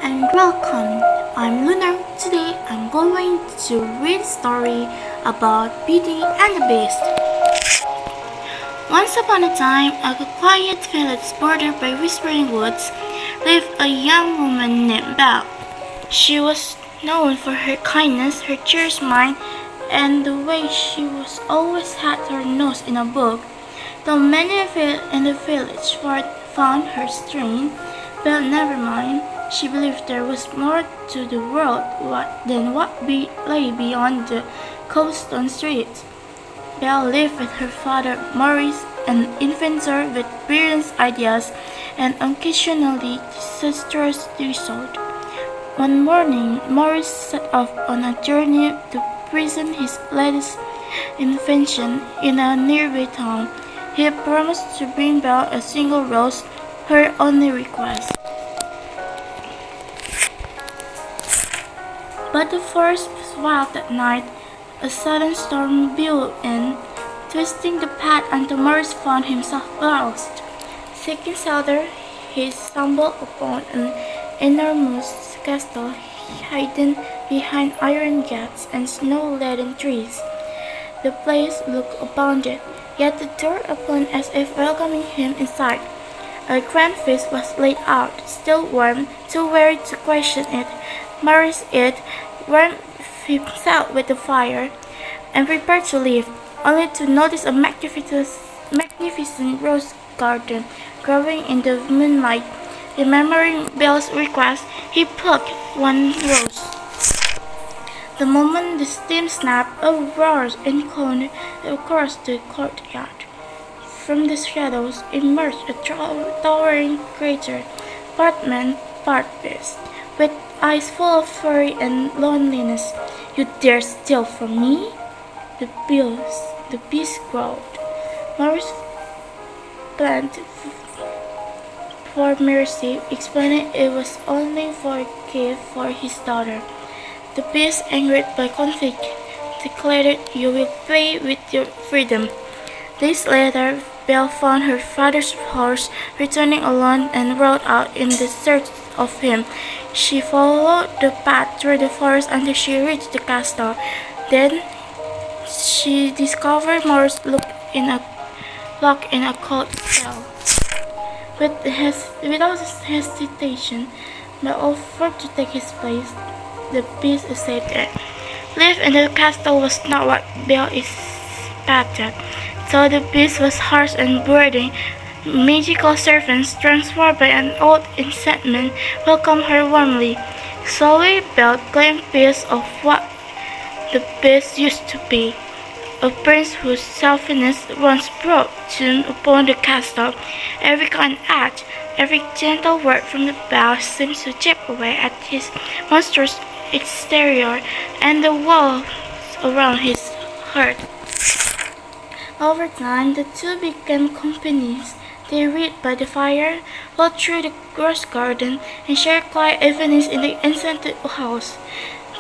and welcome. I'm Lunar. Today I'm going to read a story about Beauty and the Beast. Once upon a time, a quiet village bordered by whispering woods lived a young woman named Belle. She was known for her kindness, her cheerful mind, and the way she was always had her nose in a book. Though many in the village found her strange, Belle never mind. She believed there was more to the world than what lay beyond the cobblestone streets. Belle lived with her father Maurice, an inventor with brilliant ideas and occasionally disastrous results. One morning, Maurice set off on a journey to present his latest invention in a nearby town. He promised to bring Belle a single rose, her only request. But the forest was wild that night. A sudden storm blew in, twisting the path until Maurice found himself lost. Seeking shelter, he stumbled upon an enormous castle hidden behind iron gates and snow-laden trees. The place looked abandoned, yet the door opened as if welcoming him inside. A grand feast was laid out, still warm, too weary to question it. Maurice warmed himself with the fire, and prepared to leave, only to notice a magnificent rose garden growing in the moonlight. Remembering Belle's request, he plucked one rose. The moment the steam snapped, a roar echoed across the courtyard. From the shadows emerged a towering creature, part man, part beast, with eyes full of fury and loneliness. "You dare steal from me?" The beast growled. Maurice pleaded for mercy, explaining it was only for a gift for his daughter. The beast, angered by conflict, declared, "You will pay with your freedom." Days later, Belle found her father's horse returning alone and rode out in the search of him. She followed the path through the forest until she reached the castle. Then she discovered Maurice locked in a cold cell. Without hesitation, Belle offered to take his place. The beast accepted. Life in the castle was not what Belle expected. Though the beast was harsh and brooding, magical servants transformed by an old enchantment welcomed her warmly. Slowly, Belle claimed peace of what the beast used to be, a prince whose selfishness once brought doom upon the castle. Every kind act, every gentle word from the Belle seemed to chip away at his monstrous exterior and the walls around his heart. Over time, the two became companions. They read by the fire, walked through the rose garden, and shared quiet evenings in the enchanted house.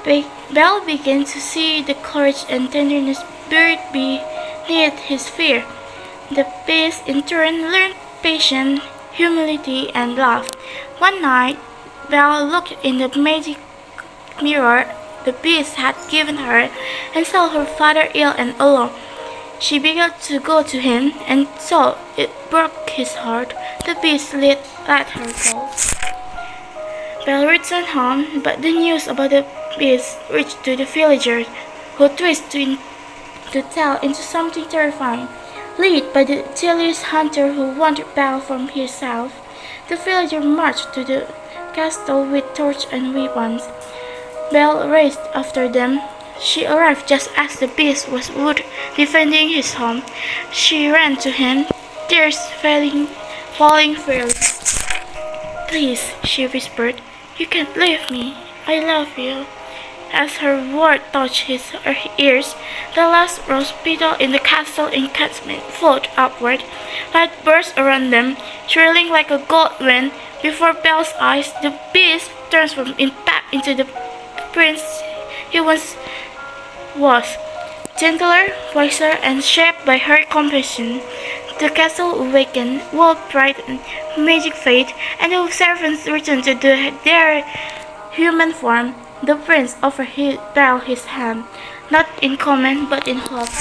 Belle began to see the courage and tenderness buried beneath his fear. The beast, in turn, learned patience, humility, and love. One night, Belle looked in the magic mirror the beast had given her and saw her father ill and alone. She began to go to him, and so it broke his heart. The beast let her go. Belle returned home, but the news about the beast reached to the villagers, who twisted to tell into something terrifying. Led by the jealous hunter who wanted Belle for himself, the villagers marched to the castle with torches and weapons. Belle raced after them. She arrived just as the beast was defending his home. She ran to him, tears falling freely. "Please," she whispered, "you can't leave me. I love you." As her words touched her ears, the last rose petal in the castle encampment floated upward. Light burst around them, swirling like a gold wind. Before Belle's eyes, the beast transformed back into the prince he once was, gentler, wiser, and shaped by her compassion. The castle awakened, world brightened, magic faded, and the servants returned to their human form. The prince offered Belle his hand, not in command but in hope.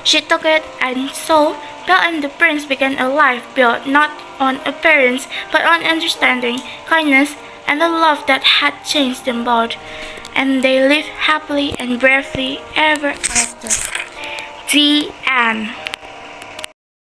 She took it, and so Belle and the prince began a life built not on appearance but on understanding, kindness, and a love that had changed them both. And they lived happily and bravely ever after. The end.